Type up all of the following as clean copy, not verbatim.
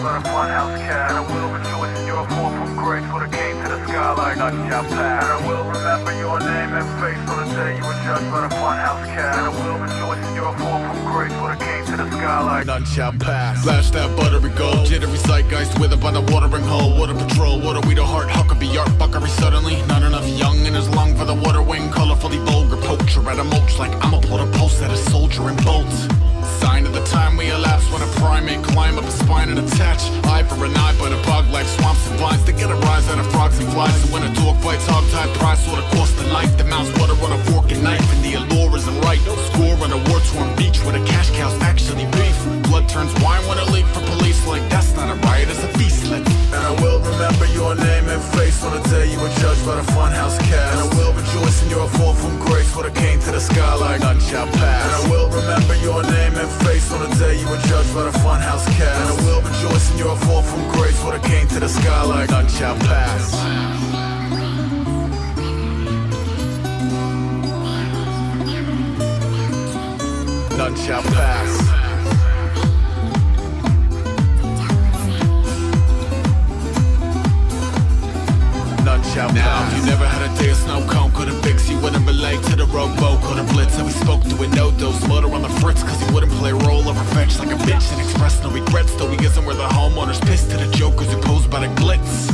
but a funhouse cat. And I will rejoice in your fall from grace when it came to the sky like none shall pass. And I will remember your name and face on the day you were judged by the funhouse cat. And I will rejoice in your fall from grace when it came to the sky like none shall pass. Flash that buttery gold, jittery zeitgeist withered by the watering hole. Water patrol, water we the heart, Huckabee art, buckery suddenly. Not enough young in his lung for the water wing, colorfully vulgar poacher at a mulch like I'm a pull post at a soldier in bolts. Sign of the time we elapse when a primate climb up a spine and attach. Eye for an eye, but a bog like swamps and vines to get a rise out of frogs and flies. So when a dog bites hog-tied prize, sort of cost the life. The mouth's water on a fork and knife, and the allure isn't right. Score on a war-torn beach where the cash cow's actually beef. Blood turns wine when it leak for police, like that's not a riot, it's a feast. And I will remember your name and face on the day you were judged by the funhouse cat. And I will rejoice in your fall from grace when it came to the sky like none shall pass. And I will remember your name and face on the day you were judged by the funhouse cat. And I will rejoice in your fall from grace when it came to the sky like none shall pass. None shall pass. Now, if you never had a day of snow cone, couldn't fix, you wouldn't relate to the rowboat, couldn't blitz, and we spoke to a no-dose, motor on the fritz, cause he wouldn't play role or revenge like a bitch, and express no regrets, though he isn't where the homeowners pissed to the jokers who posed by the glitz.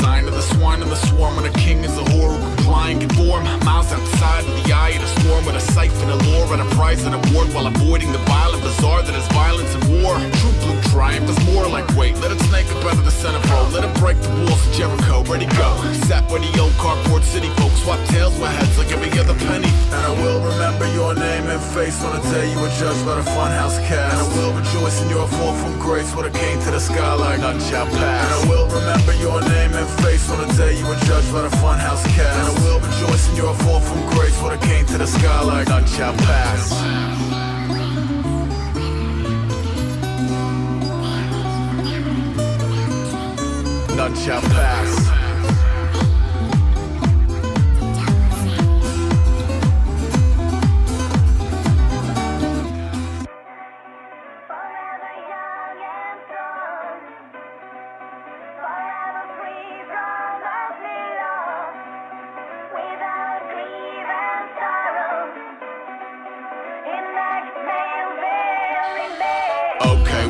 Sign of the swine and the swarm when a king is a whore who comply and conform. Miles outside of the eye of the storm with a siphon, a lure, and a prize and award while avoiding the violent bazaar that is violence and war. True blue triumph is more like weight. Let it snake up out of the centerfold. Let it break the walls of Jericho. Ready go. Sat where the old cardboard city folks swap tails with heads like every other penny. And I will remember your name and face on the day you were judged by the funhouse cat. And I will rejoice in your fall from grace when it came to the sky like none shall pass. And I will remember your name and face on the day you were judged by the funhouse cat. And I will rejoice in your fall from grace when it came to the sky like none shall pass. None shall pass.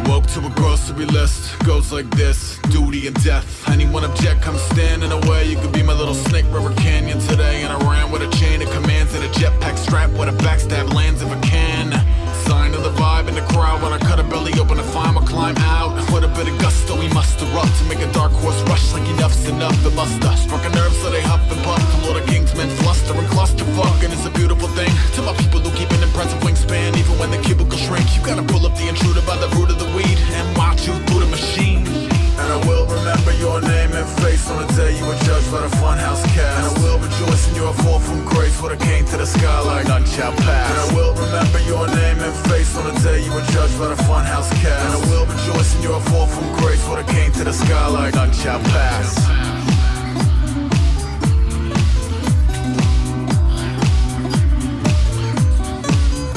Woke to a grocery list, goes like this, duty and death. Anyone object, come stand in the way. You could be my little snake river canyon today. And I ran with a chain of commands and a jetpack strap where the backstab lands if I can. Sign of the vibe in the crowd when I cut a belly open to find my climb out. With a bit of gusto we must erupt to make a dark horse rush like enough's enough. The muster struck a nerve so they huff and puff. The Lord of King's men fluster and clusterfuck. And it's a beautiful thing to my people who keep an impressive wingspan. Even when the cubicle shrink, you gotta pull up the intruder by the root of the weed and watch you through the machine. And I will remember your name and face on the day you were judged by the funhouse cat. And I will rejoice in your fall from grace when it came to the sky like none shall pass. And I will remember your name and face on the day you were judged by the funhouse cat. And I will rejoice in your fall from grace when it came to the sky like none shall pass.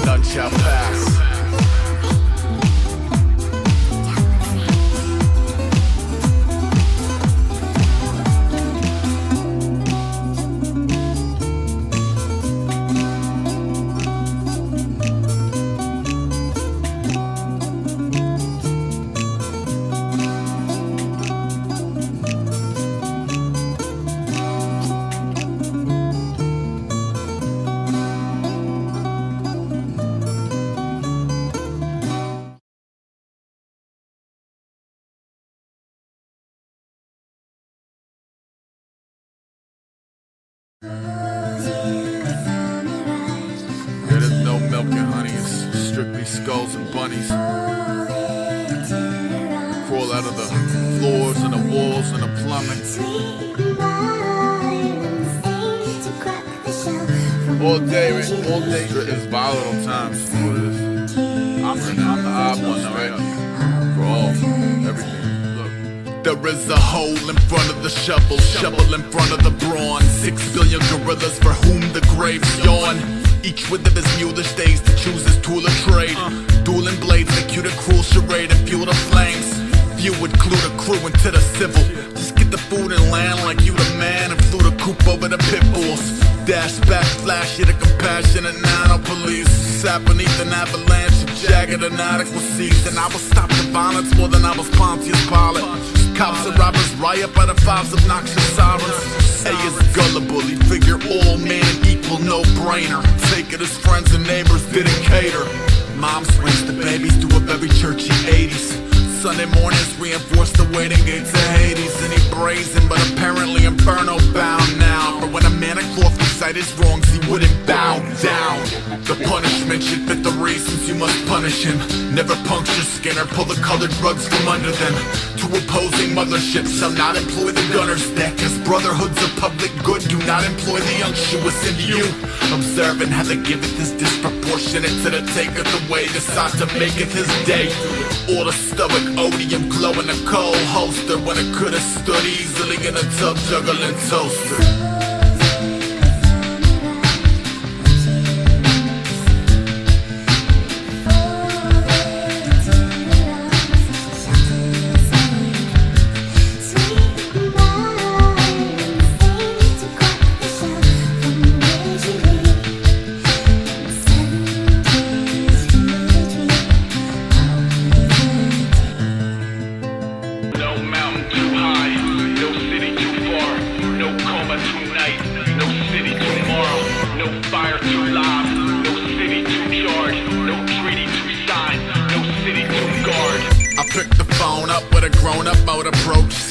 None shall pass. There's no milk and honey, it's strictly skulls and bunnies. Crawl out of the floors and the walls and the plumbing. All day, right? All day. It's volatile times for this. I'm the odd one, right? For all, everything. There is a hole in front of the shovel, shovel in front of the brawn. 6 billion gorillas for whom the graves yawn. Each with of his mulish days to choose his tool of trade. Dueling blades, execute a cruel charade and fuel the flames. Few would clue crew into the civil. Just get the food and land like you the man, and flew the coupe over the pit bulls. Dash back, flash, hit a compassionate nano police. Sat beneath an avalanche of jagged and inadequacies, and I will stop the violence more than I was Pontius Pilate. Cops and robbers riot by the five's obnoxious sirens. A is gullible, he figure all men equal, no-brainer. Take it as friends and neighbors didn't cater. Mom swings the babies to a very churchy 80s. Sunday mornings reinforce the waiting gates of Hades. And he brazen, but apparently inferno bound now. But when a man of cloth recite his wrongs, he wouldn't bow down. The punishment should fit the reasons you must punish him. Never puncture skin or pull the colored rugs from under them. Two opposing motherships shall not employ the gunner's deck, as brotherhoods of public good do not employ the unctuous into you. Observing how the giveth is disproportionate to the taketh away, decide to maketh his day. All the stoic odium glow in a cold holster, when it could have stood easily in a tub juggling toaster.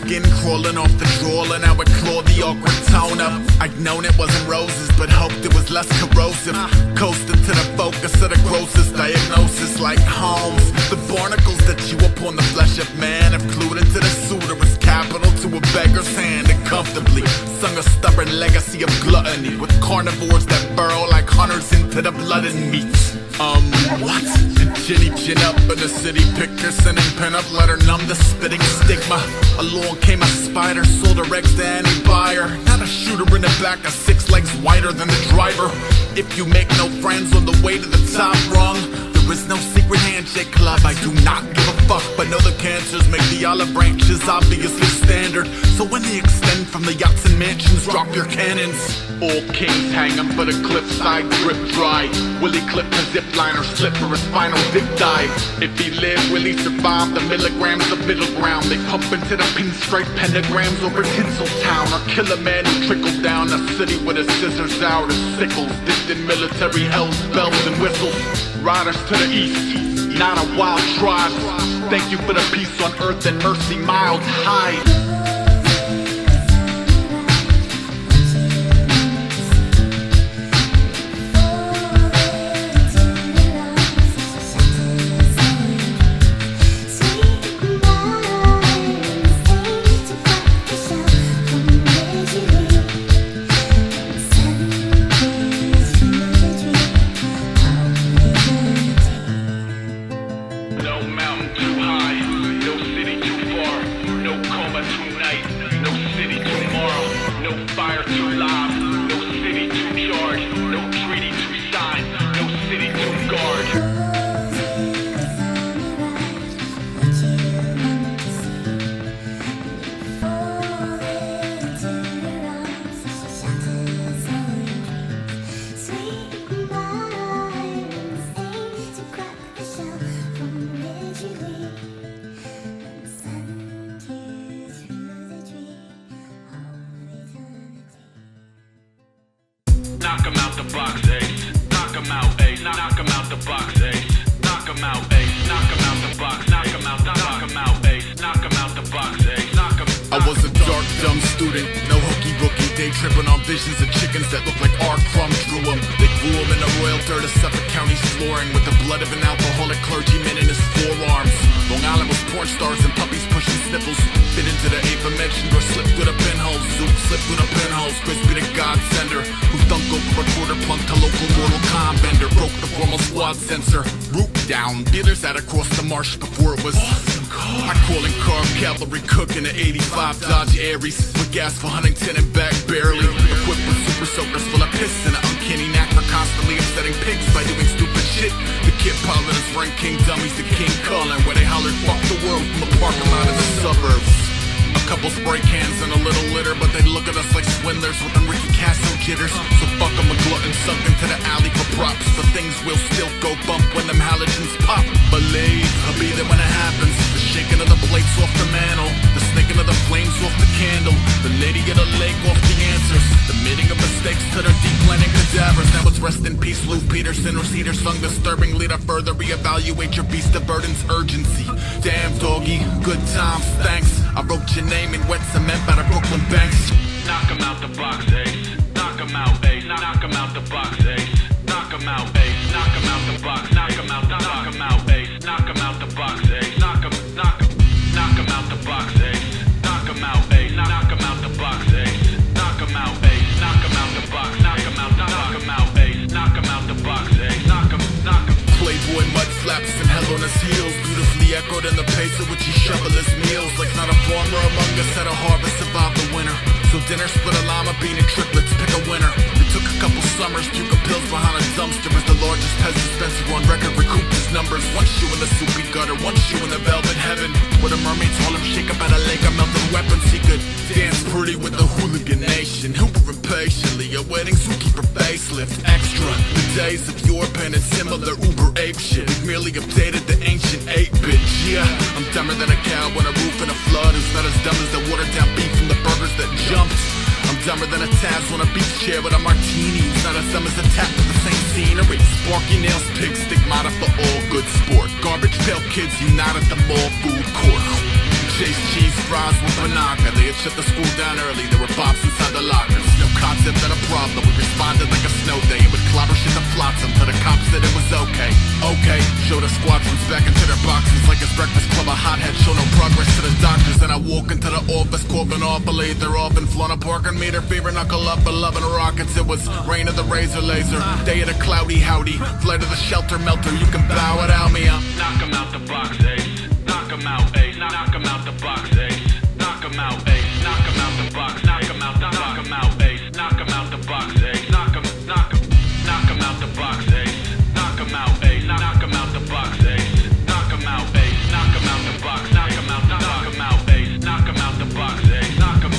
Skin crawling off the drawl, and I would claw the awkward tone up. I'd known it wasn't roses, but hoped it was less corrosive. Coasted to the focus of the grossest diagnosis, like Holmes. The barnacles that chew upon the flesh of man have clued into the suitor as capital to a beggar's hand, and comfortably sung a stubborn legacy of gluttony, with carnivores that burrow like hunters into the blood and meat. What? Ginny gin up in the city, Pickerson and pen up, let her numb the spitting stigma. Along came a spider, sold her eggs to any buyer. Not a shooter in the back, a 6 legs wider than the driver. If you make no friends on the way to the top rung, there is no secret handshake club. I do not give a fuck, but know the cancers make the olive branches obviously standard. So when they extend from the yachts and mansions, drop your cannons. All kings hang 'em for the cliffside drip dry. Will he clip the zip line or slip for his final dip dive? If he lived, will he survive the milligrams of middle ground? They pump into the pinstripe pentagrams over Tinseltown, or kill a man who trickled down the city with his scissors out as sickles, dipped in military hells, bells and whistles. Riders to the east, not a wild tribe. Thank you for the peace on earth and mercy mild high. Knock 'em out the box, ace. Knock 'em out, ace. Knock 'em out the box, ace. Knock 'em out, ace. Knock 'em out the box. Knock 'em out, knock 'em out, ace. Knock 'em out the box, ace. Knock 'em. I was a dark, dumb student, no hooky bookie, day tripping on visions of chickens that look like our crumbs drew 'em. They grew 'em in the royal dirt of Suffolk County's flooring, with the blood of an alcoholic clergyman in his forearms. Long Island was porn stars and puppies pushing sniffles. Fit into the aforementioned or slipped through the pinhole. Zoop slipped through the pinholes. Crispy the godsender, who thunk over a quarter plunk to local Mortal Kombat bender. Broke the formal squad sensor. Root down, dealers had across the marsh before it was. I call it carb cavalry cook in an 85 Dodge Aries, with gas for Huntington and back barely. Equipped with super soakers full of piss and an uncanny knack for constantly upsetting pigs by doing stupid shit. The kid pilot is rank king dummies to King Cullen, where they hollered fuck the world from a parking lot in the suburbs. couple spray cans and a little litter, but they look at us like swindlers with them Ricky Castle jitters. So fuck 'em, a glutton sucked into the alley for props, but things will still go bump when them halogens pop. Believe I'll be there when it happens. The shaking of the plates off the mantle, the snaking of the flames off the candle, the lady of the lake off the answers, the meeting of mistakes to their deep planning cadavers. Now it's rest in peace, Lou Peterson. Receiver sung disturbingly to further reevaluate your beast of burden's urgency. Damn doggy, good times, thanks. I wrote your name in wet cement by the Brooklyn banks. Knock 'em out the box, ace. Knock 'em out, ace. Knock 'em out the box, ace. Knock 'em out, ace. Knock 'em out the box. Knock 'em out, knock 'em out, ace. Knock 'em out the box, ace. Knock 'em out the box, ace. Knock 'em out, ace. Knock 'em out the box, ace. Knock 'em out, ace. Knock 'em out the box. Knock 'em out, ace. Knock 'em out the box, ace. Knock 'em. Playboy mud flaps and hell on his heels, beautifully echoed in the pace at which he shovel his meals. Like not a farmer among us had a harvest survived the winter. So dinner split a lima bean and triplets, pick a winner. It took a couple summers, puking pills behind a dumpster as the largest pest dispenser on record recouped his numbers. One shoe in the soupy gutter, one shoe in the velvet heaven, where the mermaids haul him shake up at a lake of melted weapons. He could dance pretty with the hooligan nation, hooper impatiently awaiting zookeeper facelift. Extra, the days of your pen and similar uber ape shit. We've merely updated the ancient 8-bit. Yeah, I'm dumber than a cow on a roof in a flood. Who's not as dumb as the watered down beef from the burgers that jumped. I'm dumber than a Taz on a beach chair with a martini. Who's not as dumb as a tap with the same scenery. Sparky nails, pig stigmata for all good sport. Garbage pail kids unite at the mall food court. Chase cheese fries with banana. They had shut the school down early. There were bombs inside the lockers. No concept that a problem. We responded like a snow day. It would clobber shit to flotsam till the cops said it was okay. Okay, show the squadrons back into their boxes like it's breakfast club. A hothead show no progress to the doctors. Then I walk into the office, Corbin off, believe they're off in Florida parking meter. Fever knuckle up, 11 rockets. It was rain of the razor laser. Day of the cloudy howdy. Flight of the shelter melter. You can bow without me. Knock 'em out the box, ace. Knock 'em out, ace. Knock 'em out the box, ace. Knock 'em out, ace. Knock 'em out the box. Knock 'em out, ace. Knock 'em out the box, ace. Knock 'em out the box, ace. Knock 'em out, ace. Knock 'em out the box, ace. Knock 'em out, ace. Knock 'em out the box. Knock 'em out, ace. Knock 'em out the box, ace. Knock 'em.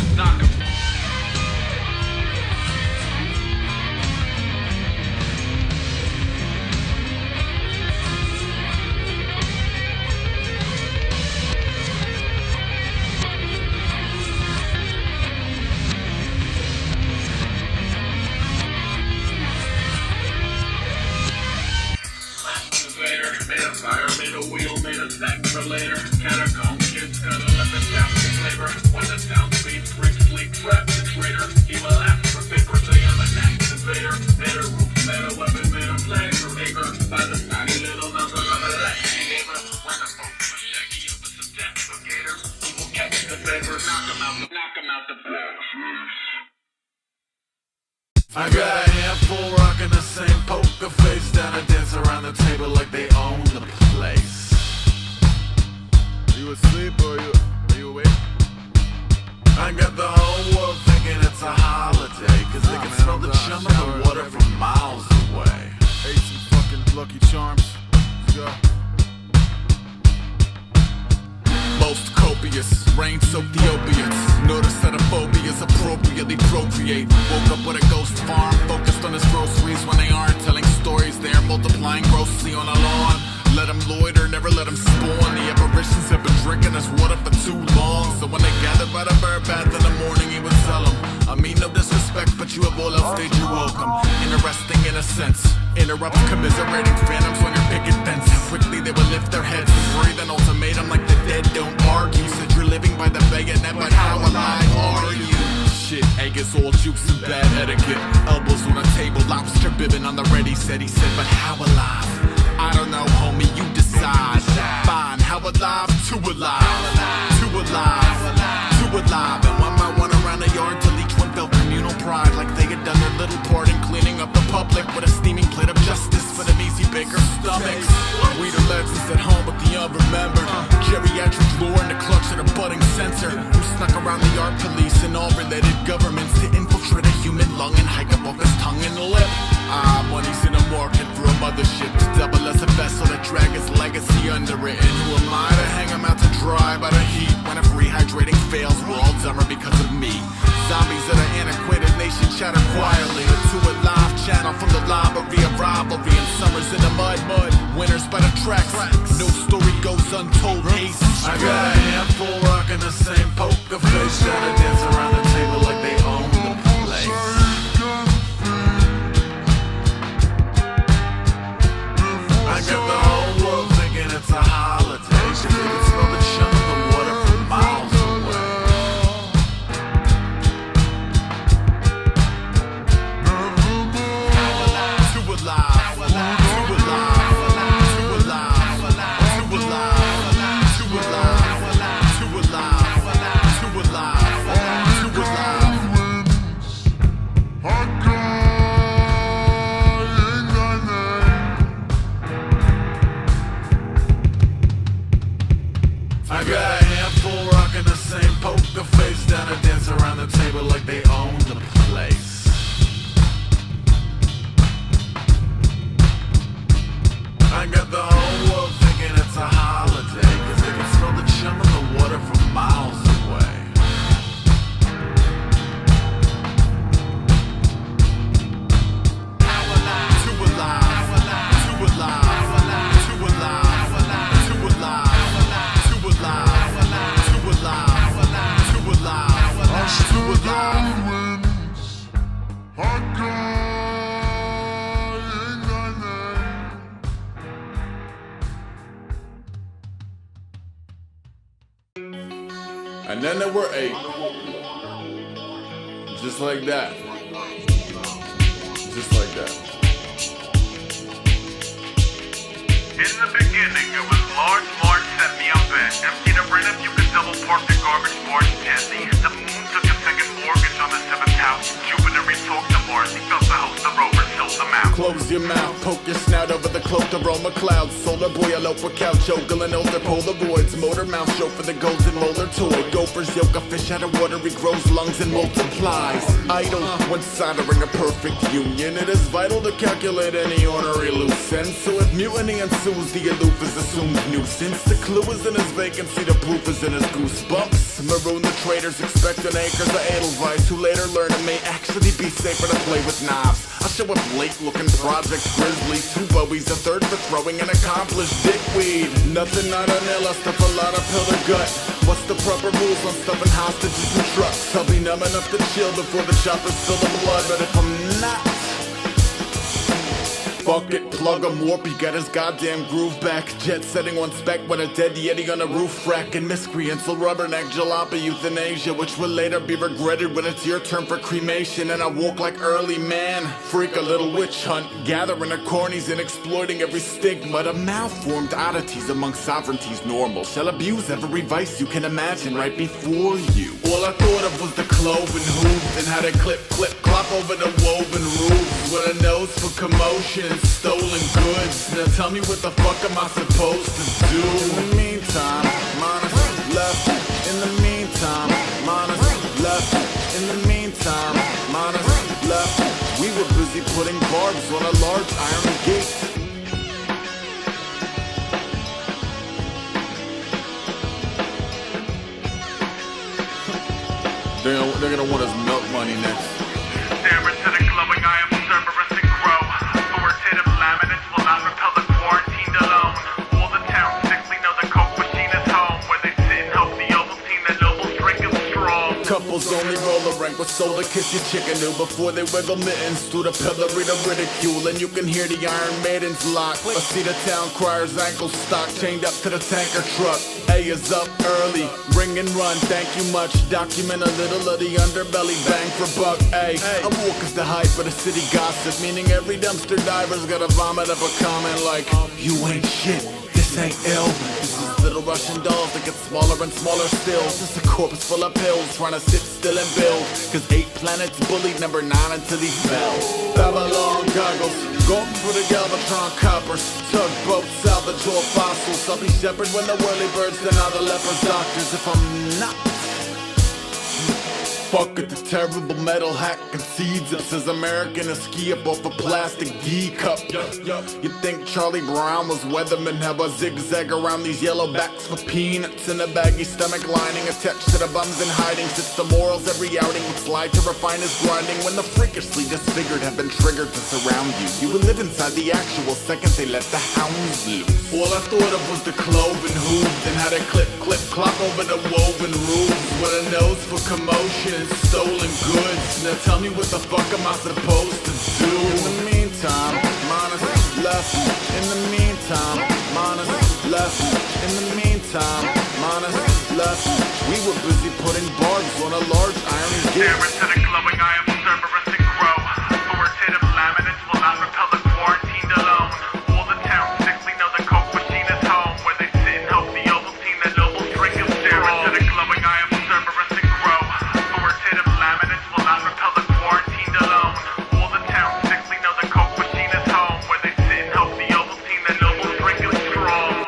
Made a wheel, made a snack for later. Catacomb kids gotta let the chapter flavor. When the sound speeds, freak, sleep, trap the traitor. He will ask for paper, say I'm an activator. Made a roof, made a weapon, made a flag for acre. By the snotty little number of a lacking gamer. When the folks are shaggy up with some navigator. He will catch the favor, knock 'em out the box. I got a handful rocking the same poker face. Down and dance around the table like they own the place. You asleep or are you awake? I got the whole world thinking it's a holiday, cause they can smell the chum of the water from miles away. Ate some fucking Lucky Charms. Let's go. Most copious, rain-soaked the opiates. Notice that a phobias appropriately procreate. Woke up with a ghost farm, focused on his groceries. When they aren't telling stories, they are multiplying grossly on a lawn. Let them loiter, never let them spawn. The apparitions have been drinking this water for too long. So when they gathered by the bird bath in the morning, he would tell them, I mean no disrespect, but you have all outstayed your welcome. Interesting in a sense. Interrupt commiserating phantoms on your picket fence. Quickly they would lift their heads and breathe an ultimatum like the dead don't argue. Said you're living by the bayonet, but how alive are you? Shit, egg is all juice and bad etiquette. Elbows on a table, lobster bibbing on the ready set. He said, but how alive? I don't know, homie, you decide. Fine, how alive? Too alive. Too alive. Too alive. And one by one around the yard till each one felt communal pride, like they had done their little part in cleaning up the public with a steaming plate of justice for them easy baker stomachs. We the legends at home with the unremembered. Geriatric lore in the clutch of the budding censor, who snuck around the art police and all related governments to infiltrate a human lung and hike up off his tongue and lip. Money's in the market for a mothership to double as a vessel to drag his legacy underwritten. Who am I to hang 'em out to dry by the heat? When if rehydrating fails, we're all dumber because of me. Zombies of the antiquated nation chatter quietly. The two a live channel from the library of rivalry. And summers in the mud, winters by the tracks. No story goes untold. Ace. I got a handful rocking the same poker face. Gotta dance around the table like they own the place. I got the whole world thinking it's a holiday. Cause they can smell the chum of the water from miles away. Too alive. I got a handful rocking the same poker face. Down to dance around the table like they own the place. I got the whole world thinking it's a holiday. Cause they can smell the chum of the water from miles away. Too alive. Too alive. Too alive. Too alive. Too alive, too alive, too alive, too alive. And then there were 8. Just like that. Just like that. In the beginning, it was large March set me up bed. Empty the rent if you could double park the garbage barge gently. The moon took a second mortgage on the 7th house. Jupiter retalked to Mars. He felt the host, the rovers sold them out. Close your mouth, poke your snout over the cloak, aroma clouds. Solar boy, elope with couch, ogling older Polaroids. Motor mouth show for the golden roller toy. Gophers yoke a fish out of water, he grows lungs and multiplies. Idle, when soldering a perfect union, it is vital to calculate any ornery loose ends. So if mutiny ensues, the aloof is assumed nuisance. The clue is in his vacancy, the proof is in his goosebumps. Maroon the traders expecting acres of edelweiss, who later learn it may actually be safer to play with knives. I'll show up late looking projects grizzly, 2 bowies, a third for throwing an accomplished dickweed. Nothing not a nail, I stuff a lot of pill to gut. What's the proper rules on stuffing hostages in trucks? I'll be numb enough to chill before the choppers spill the blood, but if I'm not, fuck it, plug 'em warp, he got his goddamn groove back. Jet setting on spec with a dead yeti on a roof rack. And miscreants will rubberneck jalapa euthanasia, which will later be regretted when it's your turn for cremation. And I walk like early man, freak a little witch hunt, gathering the cornies and exploiting every stigma. The malformed oddities among sovereignties normal shall abuse every vice you can imagine right before you. All I thought of was the cloven hooves and how they clip, clop over the woven roofs with a nose for commotion. Stolen goods. Now tell me what the fuck am I supposed to do? In the meantime, minus left. In the meantime, minus left. In the meantime, minus left. We were busy putting barbs on a large iron gate. They're gonna want us milk money next. Stare into the glowing eye of Cerberus and Crow. Authoritative laminates will not repel the quarantined alone. All the town sickly know the coke machine is home, where they sit and hope the Ovaltine, the nobles drink is strong. Couples only roll a rank with soul to kiss your chicken new before they wiggle mittens through the pillory to ridicule. And you can hear the Iron Maiden's lock. I see the town crier's ankle stock chained up to the tanker truck. A is up early, ring and run, thank you much. Document a little of the underbelly, bang for buck. A walk is the hype of the city gossip, meaning every dumpster diver's gotta vomit up a comment like, you ain't shit, this ain't ill. This is little Russian dolls that get smaller and smaller still. Just a corpse full of pills trying to sit still and build. Cause 8 planets bullied number 9 until he fell. Babylon goggles, gone for the Galvatron coppers. Tugboat, Salvador fossils. I'll be shepherd when the whirly birds deny the leper doctors. If I'm not, fuck at the terrible metal hack concedes it. Says American a ski up off a plastic D cup. You think Charlie Brown was Weatherman? Have a zigzag around these yellow backs for peanuts in a baggy stomach lining attached to the bums in hiding. Sits the morals every outing would slide to refine his grinding. When the freakishly disfigured have been triggered to surround you, you would live inside the actual second they let the hounds loose. All I thought of was the cloven hooves and how they clip, clip, clock over the woven roofs with a nose for commotion and stolen goods. Now tell me what the fuck am I supposed to do? In the meantime, minus left. In the meantime, minus left. In the meantime, minus left. We were busy putting barbs on a large iron gate. Stare into the glowing eye of Cerberus and grow. Authoritative laminates will not repel the quarantined alone. All the town sickly know the coke machine is home, where they sit and hope the Ovaltine that nobles drink of stare into the glowing eye of Cerberus and grow. Authoritative laminates will not repel the quarantined alone. All the town sickly know the coke machine is home, where they sit and hope the Ovaltine that nobles drink of strong.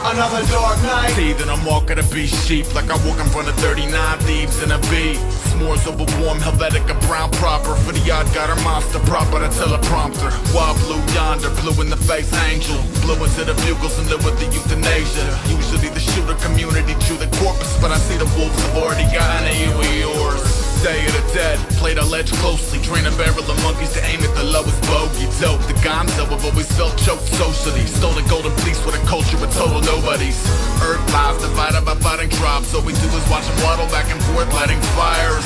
Another dark night. See that I'm walking a beast sheep like I walk in front of 39 thieves in a bee. S'mores over warm Helvetica brown proper for the odd got her monster proper the teleprompter. Wild blue yonder, blue in the face angel, blue into the bugles and live with the euthanasia. Usually the shooter community chew the corpus, but I see the wolves have already got an AU of yours. Day of the dead, played a ledge closely, train a barrel of monkeys to aim at the lowest bogey. Dope, the gonzo have always felt choked socially. Stolen golden fleece with a culture of total nobodies. Earth lives divided by fighting tribes, all we do is watch them waddle back and forth, lighting fires.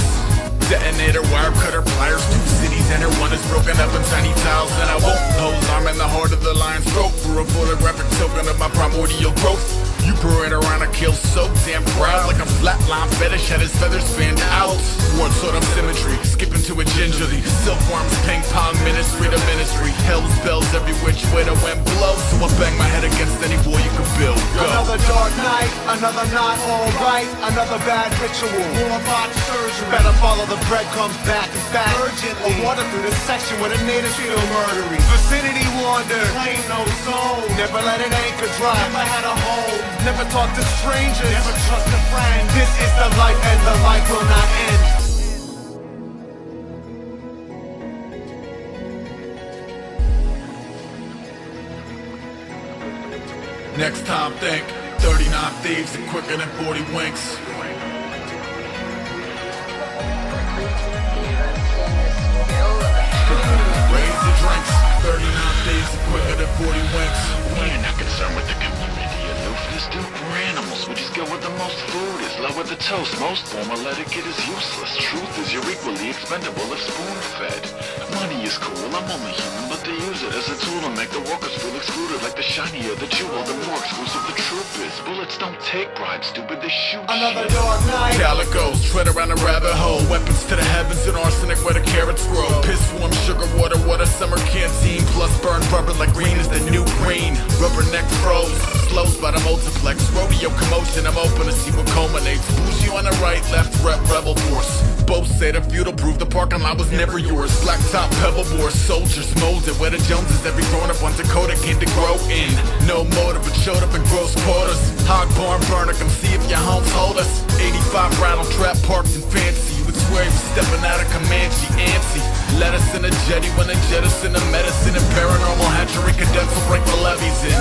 Detonator, wire cutter, pliers, 2 cities enter, one is broken up in tiny tiles. And I won't pose, I'm in the heart of the lion's throat for a photographic token of my primordial growth. You parade around a kill so damn proud, like a flatline fetish had his feathers fanned out. One sort of symmetry, skipping to a gingerly. Silkworms, ping pong, ministry to ministry. Hell's bells every which way the wind blows, so I bang my head against any wall you can build. Go. Another dark night, another not alright, another bad ritual. More bot surgery. Better follow the breadcrumbs back and back. Urgently. A water through this section where the natives feel murdery. Vicinity wander, claim no soul. Never let an anchor dry. Never had a home. Never talk to strangers. Never trust a friend. This is the life and the life will not end. Next time think 39 thieves and quicker than 40 winks. Raise your drinks, 39 thieves and quicker than 40 winks. We're not concerned with the community aloofness, dude. We're animals, we just go where the most food is. Lower the toast, most formal etiquette is useless. Truth is you're equally expendable if spoon-fed. Money is cool, I'm only human, but they use it as a tool to make the workers feel excluded. Like the shinier the jewel, the more exclusive the troop is. Bullets don't take bribes, stupid, they shoot Another shit. dark night. Calicos, tread around a rabbit hole. Weapons to the heavens and arsenic where the carrots grow. Piss warm, sugar water, water, summer canteen. Plus burned rubber like green is the new green. Rubberneck froze, slows by the multiplex. Rodeo commotion, I'm open to see what culminates. Bougie on the right, left, rep, rebel force. Both say the feudal proof the parking lot was never yours. Black top, pebble bore, soldiers molded. Where the Joneses, every grown up on Dakota came to grow in. No motive, but showed up in gross quarters. Hog barn burner, come see if your homes hold us. 85 rattle trap parked and fancy. You would swear he was stepping out of Comanche, antsy. Let us in a jetty when a jettison of medicine and paranormal hatchery cadets will break the levees in.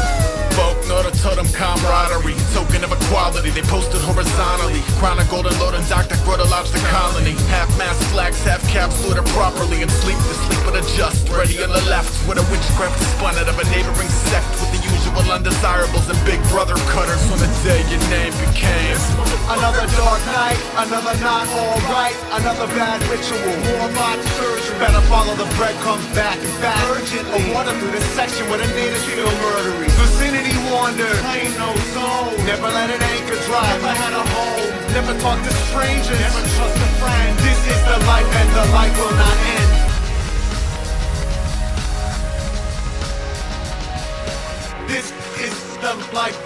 Folk know the totem camaraderie, token of equality, they posted horizontally. Crown of golden load and Dr. Grota lobster colony. Half-mast flags, half-caps loaded properly. And sleep the sleep of the just, ready on the left. Where the witchcraft is spun out of a neighboring sect. With the usual undesirables and big brother cutters. On the day your name became Another dark night, another not alright, another bad ritual. More bot surgery. Better follow the breadcrumbs back and back. Urgently. A water through this section where the natives feel murdery. Vicinity wander, claim no soul. Never let an anchor dry. Never had a home. Never talk to strangers. Never trust a friend. This is the life and the life will not end. This is the life.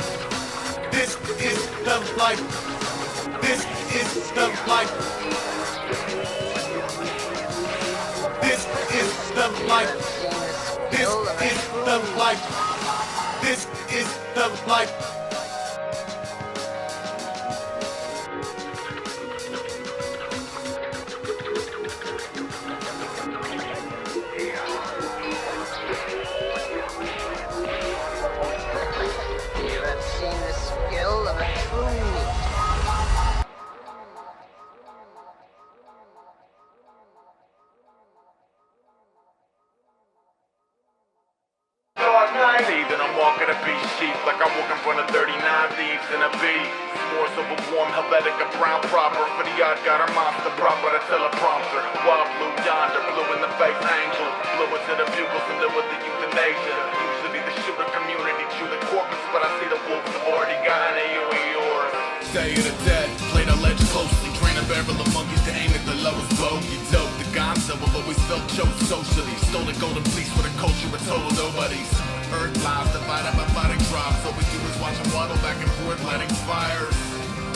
This is the life. This is the life. This is the life. This is the life. This is the life. You have seen the skill of a true meat. See that I'm walking a beach sheep like I'm walking in front of 39 thieves in a beat. More of a warm Helvetica brown proper for the odd got a monster proper the teleprompter. Wild blue yonder, blue in the face angel, blue into the bugles and live with the euthanasia. Usually the shooter community chew the corpus, but I see the wolves have already gotten at you and yours. Day of the dead, played our ledge closely, train a barrel of monkeys to aim at the lowest bogey. Dope, the gonzo have always felt choked socially. Stole a golden fleece with a culture of total nobodies. Earth lives divided by fighting drops. All we do is watch them waddle back and forth, lighting fires.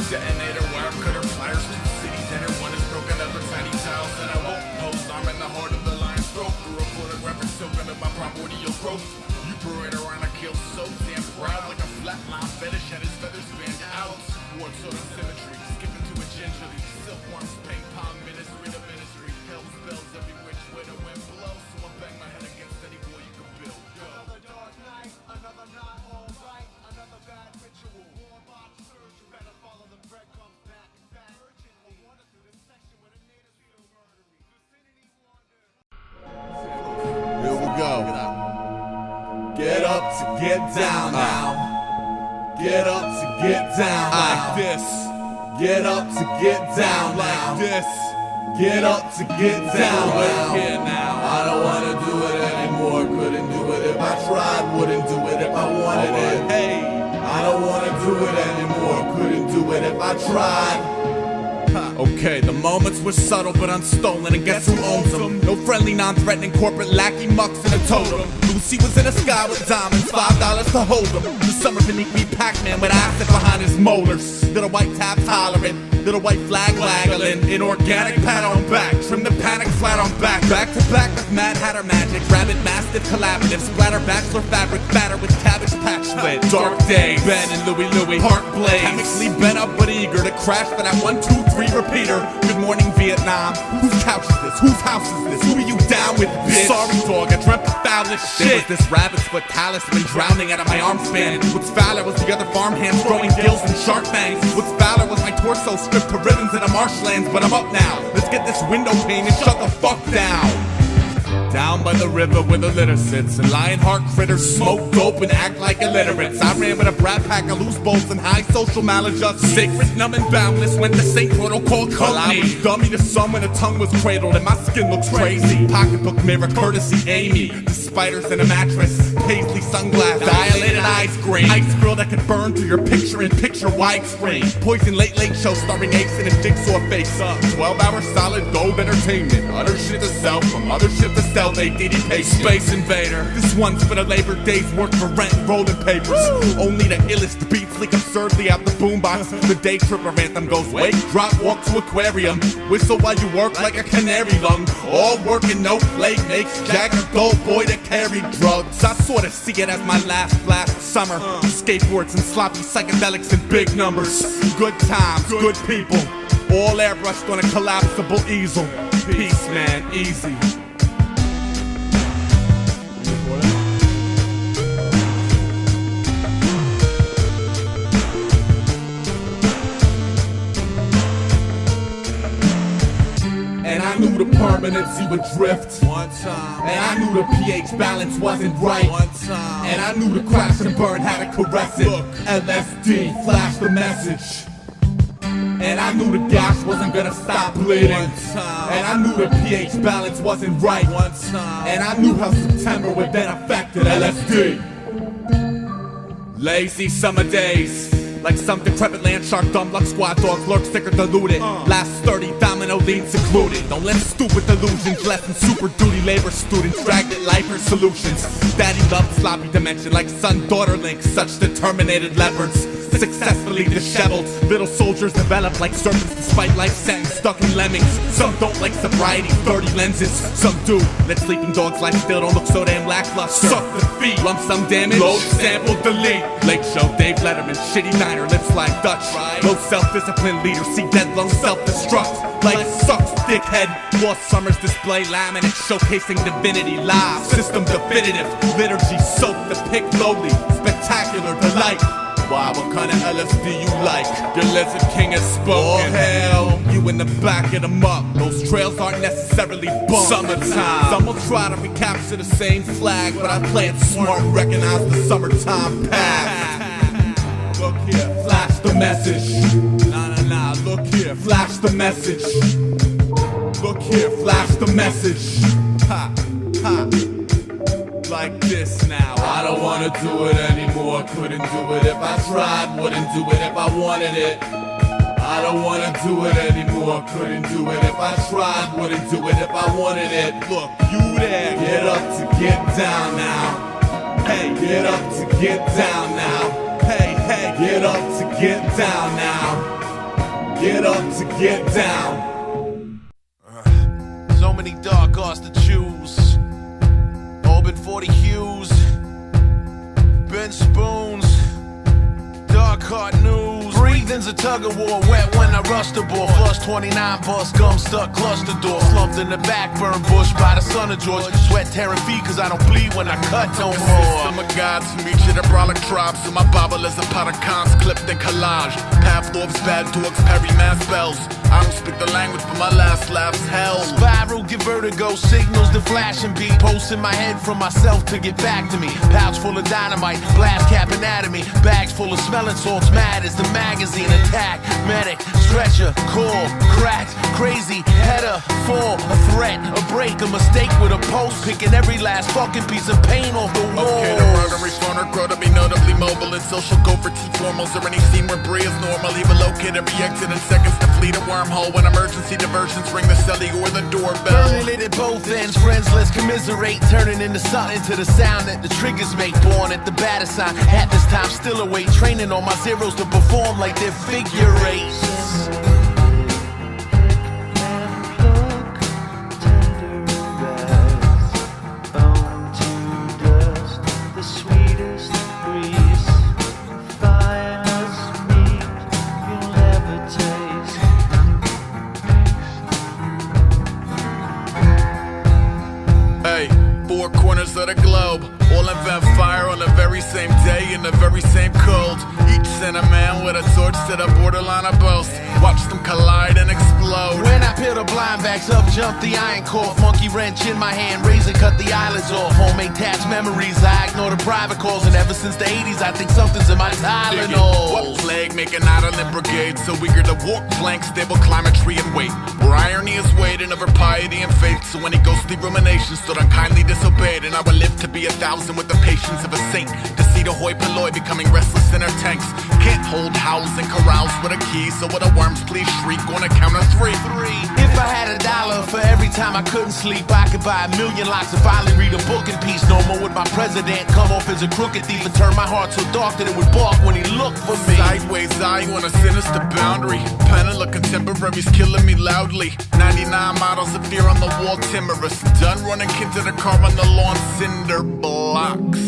Detonator, wire cutter, pliers, 2 cities enter. One is broken up in tiny tiles, and I won't post. I'm in the heart of the lion's throat. Through a photographic token of my primordial growth. You parade around a kill so damn proud, like a flatline fetish and his feathers bend out. War sort of symmetry, skipping to it gingerly. Silkworms, ping pong, ministry to ministry. Hell's bells every which way the wind blows. So I bang my head against any wall you can build. Go. Another dark night, another not alright, another bad ritual. War box surgery, better follow the breadcrumbs back and back. Urgently, wander through this section where the natives feel murdery. Vicinity wander. Here we go. Get up to get down now. Get up to get down Like this, Get up to get down like this. Get up to get down Right here now. now. I don't wanna do it anymore. Couldn't do it if I tried. Wouldn't do it if I wanted it. Hey, I don't wanna do it anymore. Couldn't do it if I tried. okay, the moments were subtle but unstolen, and guess who owns them? No friendly, non-threatening corporate lackey mucks in a totem. Lucy was in the sky with diamonds, $5 to hold them. The summer beneath me, Pac-Man with acid behind his molars. Little white tap tolerant, little white flag waggling. Inorganic pat on back, trim the panic flat on back. Back to back with Mad Hatter magic, rabbit mastiff collaborative. Splatter bachelor fabric, batter with cabbage patch lit. Dark days, Ben and Louie, Park Blaze. Chemically bent up but eager to crash for that 1, 2, 3 repeater. Good morning Vietnam, whose couch is this? Whose house is this? Who are you down with, bitch? Sorry dog, I dreamt the foulest shit. There was this rabbit's foot talisman drowning out of my arm span. What's fouler was the other farmhands growing gills and shark fangs. What's fouler was my torso stripped to ribbons in the marshlands. But I'm up now, let's get this window pane and shut the fuck down. Down by the river where the litter sits, and lionheart critters smoke dope and act like illiterates. I ran with a brat pack of loose bolts and high social maladjust. Sacred, numb and boundless went the Saint Protocol company. Well, I was dummy to some when the tongue was cradled and my skin looks crazy. Pocketbook mirror, courtesy Amy. The spiders in a mattress, paisley sunglasses, dilated ice cream. Ice grill that could burn through your picture-in-picture widescreen. Poison late show starring Ace and a jigsaw face. 12-hour solid gold entertainment. Utter shit to self, from other shit to self. DDP Space Invader. This one's for the Labor Day's work for rent and rolling papers. Only the illest beats leak absurdly out the boombox. The day tripper anthem goes wake, drop, walk to aquarium. Whistle while you work like a canary lung. All work and no play makes Jack a dull boy to carry drugs. I sort of see it as my last blast of summer. Skateboards and sloppy psychedelics in big numbers. Good times, good people. All airbrushed on a collapsible easel. Peace, man, easy. And I knew the permanency would drift one time. And I knew the pH balance wasn't right one time. And I knew the crash and burn had to caress it. LSD flashed the message. And I knew the gash wasn't gonna stop bleeding one time. And I knew the pH balance wasn't right one time. And I knew how September would then affect LSD. Lazy summer days, Like some decrepit land shark, dumb luck squad dogs lurk sick or diluted. Last sturdy domino leads included. Don't let stupid delusions lessen super duty labor students dragged at life or solutions. Daddy love sloppy dimension like son-daughter links, such determinated leopards. Successfully disheveled, little soldiers develop like serpents despite life sentence stuck in lemmings. Some don't like sobriety, 30 lenses. Some do. Let sleeping dogs lie still, don't look so damn lackluster. Suck the feet, lump sum damage, load, sample, delete. Late show, Dave Letterman, shitty diner, lips like Dutch. Low self-discipline leader, see dead lung self-destruct. Life sucks, dickhead. Lost Summers display laminate showcasing divinity live. System definitive, liturgy soaked, the pick lowly, spectacular delight. Why, what kind of LSD you like? Your lizard king has spoken. Oh hell, you in the back of the muck. Those trails aren't necessarily bumped. Summertime, some will try to recapture the same flag, but I play it smart and recognize the summertime pass. Look here, flash the message. Nah, look here, flash the message. Look here, flash the message. Ha, ha. Like this now. I don't wanna do it anymore. Couldn't do it if I tried. Wouldn't do it if I wanted it. I don't wanna do it anymore. Couldn't do it if I tried. Wouldn't do it if I wanted it. Look, you there. Get up to get down now. Hey, get up to get down now. Hey, get up to get down now. Get up to get down. So many dark arts to choose. Orbit 40 hues, Ben Spoons, dark heart news. Breathing's a tug of war, wet when I rush the ball. Flush 29 bus, gum stuck, cluster door. Slumped in the back, burned bush by the son of George. Sweat tearing feet cause I don't bleed when I cut no more. System of gods from each of the brawler tribes. So my Bible is a pot of cons clipped in collage. Pavlov's bad dogs parry mass spells. I don't speak the language, but my last laugh's hell. Spiral, get vertigo, signals the flashing beat. Post in my head from myself to get back to me. Pouch full of dynamite, blast cap anatomy. Bags full of smelling salts, mad as the magazine. Attack, medic, stretcher, core, cracked, crazy, header, fall, a threat, a break, a mistake with a post. Picking every last fucking piece of paint off the wall. Okay, the rotary phoner grow to be notably mobile and social. Go for T-formals or any scene where Brie is normal. Even locate every exit in seconds to flee the wormhole. When emergency diversions ring the celly or the doorbell. Burning it at both ends, friends let's commiserate. Turning into something to the sound that the triggers make. Born at the batter sign, at this time still awake. Training on my zeros to perform like they're figure eights. Four corners of the globe, all invent fire on the very same day in the very same cold. Each sent a man with a torch to the borderline of both. Watch them collide and explode. When I peel the blind bags up, jump the iron cough. Monkey wrench in my hand, razor cut the eyelids off. Homemade tax memories, I ignore the private calls. And ever since the 80s, I think something's in my Tylenol. What plague make an island brigade so eager to walk plank, stable climatry and wait. Where irony is weighted over piety and faith. So any ghostly ruminations stood unkindly disobeyed. And I will live to be 1,000 with the patience of a saint. To see the hoi polloi becoming restless in their tanks. Can't hold house and corrals with a key. So with a worms please shriek on a count of three. If I had $1 for every time I couldn't sleep, I could buy 1,000,000 locks and finally read a book in peace. No more would my president come off as a crooked thief and turn my heart so dark that it would bark when he looked for me. Sideways eye on a sinister boundary. Panel of contemporaries killing me loudly. 99 models of fear on the wall, timorous. Done running kids in the car on the lawn, cinder blocks.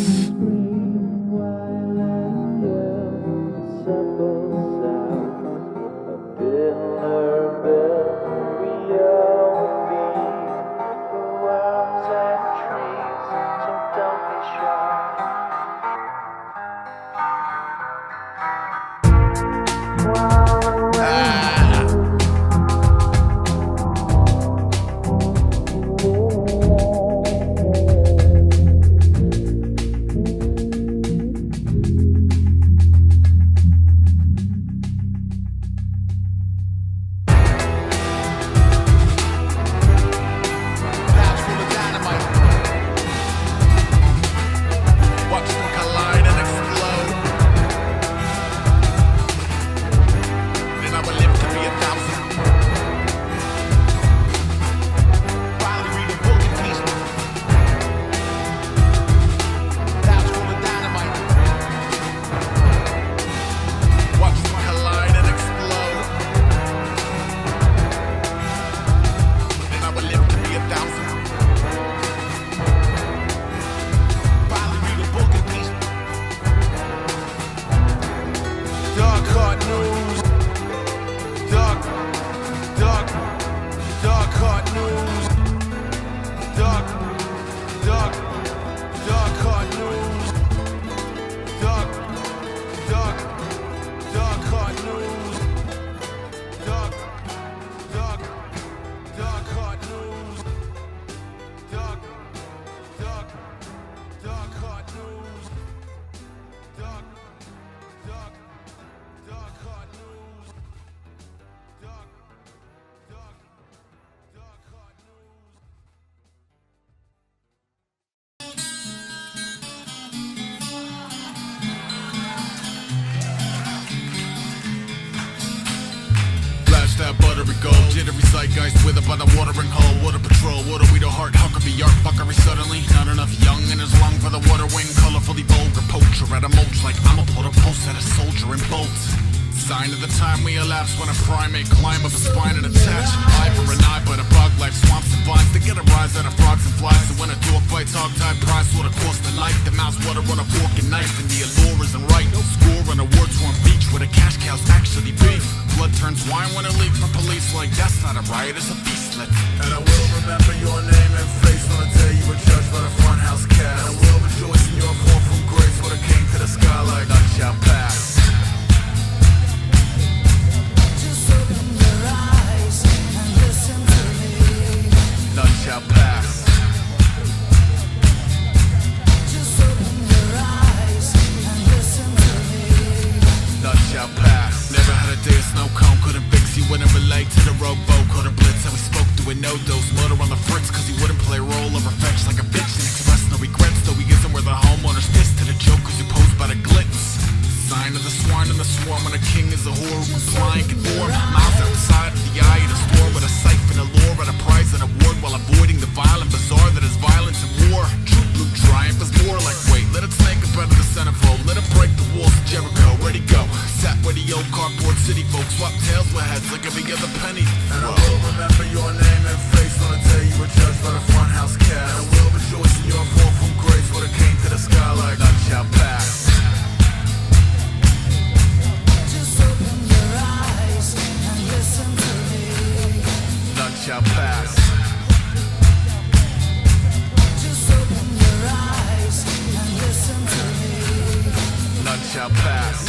buttery gold. Jittery zeitgeist withered by the watering hole. Water patrol, water we the heart. Huckabee, art buckery suddenly. Not enough young in his lung for the water wing. Colorfully vulgar poacher at a mulch like I'm a pull a pulse at a soldier in bolts. Sign of the time we elapse when a primate climb up a spine and attach eye for an eye, but a bug life swamps and vines to get a rise out of frogs and flies. So when a dog fights hog-tied prize, what across the night, the mouse water on a fork and knife, and the allure isn't right. Score on a war-torn beach where the cash cows actually beef. Blood turns wine when it leaks from police like that's not a riot, it's a beastlet. And I will remember your name and face on the day you were judged by the front house cat. And I will rejoice in your fall from grace when it came to the sky like none shall pass. None shall pass. Just open your eyes and listen to me. None shall pass. Never had a day of snow cone, couldn't fix you, wouldn't relate to the rowboat. Caught a blitz and we spoke through a no-dose. Motor on the fritz cause he wouldn't play role over fetch like a bitch and express no regrets. Though he isn't where the homeowner's pissed to the joke cause you posed by the glitz. Sign of the swine and the swarm when a king is a whore who complying conform. Miles outside of the eye of the storm with a siphon, a lure, and a prize and award while avoiding the violent bazaar that is violence and war. True blue triumph is more like weight. Let it snake up out of the centerfold. Let it break the walls of Jericho. Ready go. Sat where the old cardboard city folks swap tails with heads like every other penny. And I will remember your name and face on the day you were judged by the front house cat. And I will rejoice in your fall from grace when it came to the sky like none shall pass. None shall pass. Just open your eyes and listen to me. None shall pass.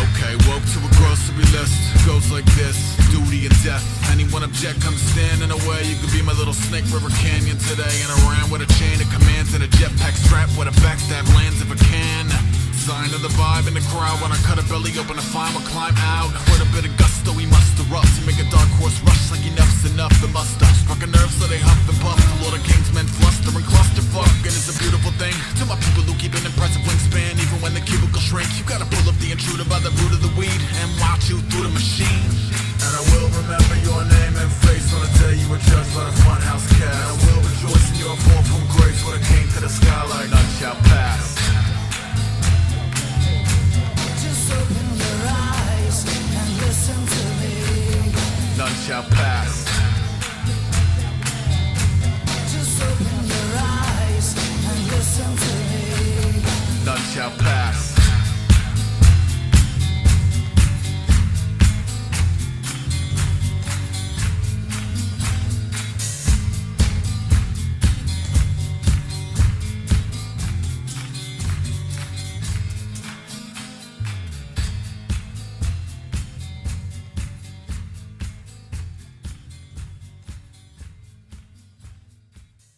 Okay, woke to a grocery list. Goes like this. Duty and death. Anyone object, come stand in the way. You could be my little Snake River Canyon today. And I ran with a chain of commands and a jetpack strap with a backstab lands if I can. Sign of the vibe in the crowd when I cut a belly open to find what climb out. With a bit of gusto, we muster up to make a dark horse rush like enough's enough. It must have struck a nerve so they huff and puff. The Lord of Kings men fluster and clusterfuck. And it's a beautiful thing to my people who keep an impressive wingspan. Even when the cubicle shrink, you gotta pull up the intruder by the root of the weed and watch you through the machine.